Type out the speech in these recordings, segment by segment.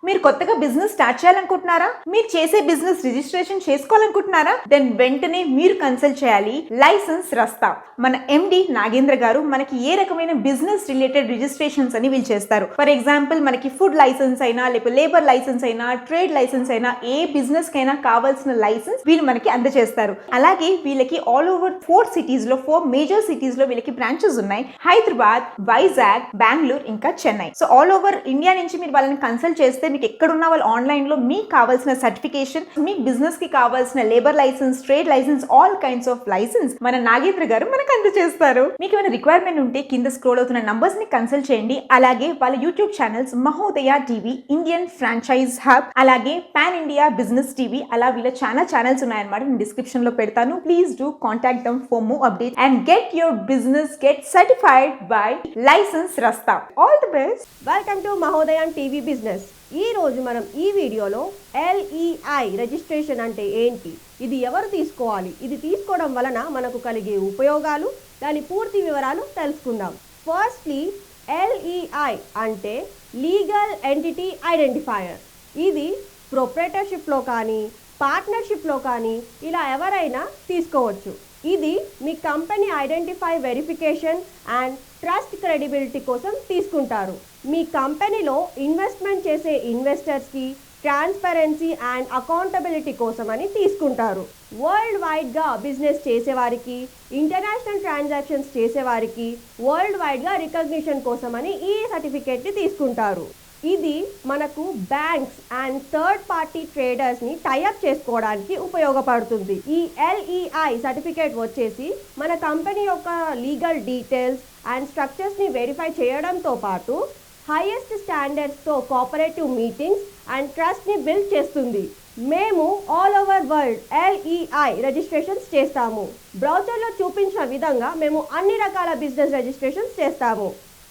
మీరు కొత్తగా business start చేయాలనుకుంటున్నారా? మీరు చేసే బిజినెస్ రిజిస్ట్రేషన్ చేసుకోవాలనుకుంటున్నారా? దెన్ వెంటనే మీరు కన్సల్ట్ చేయాలి లైసెన్స్ రస్తా. మన ఎండి నాగేంద్ర గారు మనకి ఏ రకమైన బిజినెస్ రిలేటెడ్ రిజిస్ట్రేషన్స్ అని వీళ్ళు చేస్తారు. ఫర్ ఎగ్జాంపుల్ మనకి ఫుడ్ లైసెన్స్ అయినా, లేకపోతే లేబర్ లైసెన్స్ అయినా, ట్రేడ్ లైసెన్స్ అయినా, ఏ బిజినెస్ కైనా కావాల్సిన లైసెన్స్ వీళ్ళు మనకి అందజేస్తారు. అలాగే వీళ్ళకి ఆల్ ఓవర్ 4 మేజర్ సిటీస్ లో వీళ్ళకి బ్రాంచెస్ ఉన్నాయి. హైదరాబాద్, వైజాగ్, బెంగళూరు, ఇంకా Chennai. So all over India నుంచి మీరు వాళ్ళని కన్సల్ట్ చేస్తే మీకు ఎక్కడున్నా వాళ్ళు ఆన్లైన్ లో మీకు కావాల్సిన సర్టిఫికేషన్, మీ బిజినెస్ కి కావాల్సిన labour licence, trade licence, all kinds of licence మన నాగేంద్ర గారు మనకు అందజేస్తారు. మీకు ఏమైనా రిక్వైర్మెంట్ ఉంటే కింద స్క్రోల్ అవుతున్న నంబర్స్ ని కన్సల్ట్ చేయండి. అలాగే వాళ్ళ YouTube channels Mahodaya TV, Indian franchise hub, అలాగే పాన్ ఇండియా బిజినెస్ టీవీ, అలా వీళ్ళ చాలా ఛానల్స్ ఉన్నాయన్నమాట. నేను డిస్క్రిప్షన్ లో పెడతాను. Please do contact them for more update and get your business get certified by license రస్తా. All the best. Welcome to Mahodaya TV business. ఈ రోజు మనం ఈ వీడియోలో LEI రిజిస్ట్రేషన్ అంటే ఏంటి, ఇది ఎవరు తీసుకోవాలి, ఇది తీసుకోవడం వలన మనకు కలిగే ఉపయోగాలు, దాని పూర్తి వివరాలు తెలుసుకుందాం. ఫస్ట్లీ LEI అంటే లీగల్ ఎంటిటీ ఐడెంటిఫైయర్. ఇది ప్రొప్రైటర్షిప్లో కానీ పార్ట్నర్షిప్లో కానీ ఇలా ఎవరైనా తీసుకోవచ్చు. ఇది మీ company identify verification and trust credibility కోసం తీసుకుంటారు. మీ కంపెనీలో ఇన్వెస్ట్మెంట్ చేసే ఇన్వెస్టర్స్కి ట్రాన్స్పరెన్సీ అండ్ అకౌంటబిలిటీ కోసం అని తీసుకుంటారు. వరల్డ్ వైడ్గా బిజినెస్ చేసేవారికి, ఇంటర్నేషనల్ ట్రాన్సాక్షన్స్ చేసేవారికి వరల్డ్ వైడ్గా రికగ్నిషన్ కోసం అని ఈ సర్టిఫికేట్ని తీసుకుంటారు. ఇది మనకు బ్యాంక్స్ అండ్ థర్డ్ పార్టీ ట్రేడర్స్ని టైఅప్ చేసుకోవడానికి ఉపయోగపడుతుంది. ఈ LEI సర్టిఫికేట్ వచ్చేసి మన కంపెనీ యొక్క లీగల్ డీటెయిల్స్ అండ్ స్ట్రక్చర్స్ని వెరిఫై చేయడంతో పాటు హైయెస్ట్ స్టాండర్డ్స్తో కోఆపరేటివ్ మీటింగ్స్ అండ్ ట్రస్ట్ని బిల్డ్ చేస్తుంది. మేము all over world LEI registrations చేస్తాము. బ్రౌజర్లో చూపించిన విధంగా మేము అన్ని రకాల బిజినెస్ రిజిస్ట్రేషన్స్ చేస్తాము.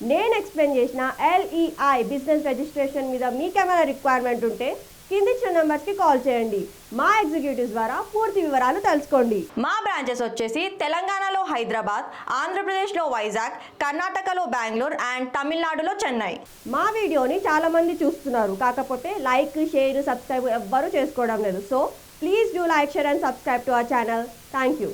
నేను ఎక్స్ప్లెయిన్ చేసిన LEI బిజినెస్ రిజిస్ట్రేషన్ మీద మీకేమైనా రిక్వైర్మెంట్ ఉంటే కింద ఇచ్చిన నెంబర్స్కి కాల్ చేయండి. మా ఎగ్జిక్యూటివ్స్ ద్వారా పూర్తి వివరాలు తెలుసుకోండి. మా బ్రాంచెస్ వచ్చేసి తెలంగాణలో హైదరాబాద్, ఆంధ్రప్రదేశ్లో వైజాగ్, కర్ణాటకలో బెంగళూరు అండ్ తమిళనాడులో చెన్నై. మా వీడియోని చాలా మంది చూస్తున్నారు, కాకపోతే లైక్, షేర్, సబ్స్క్రైబ్ ఎవ్వరూ చేసుకోవడం లేదు. So please do like, share and subscribe to our channel. Thank you.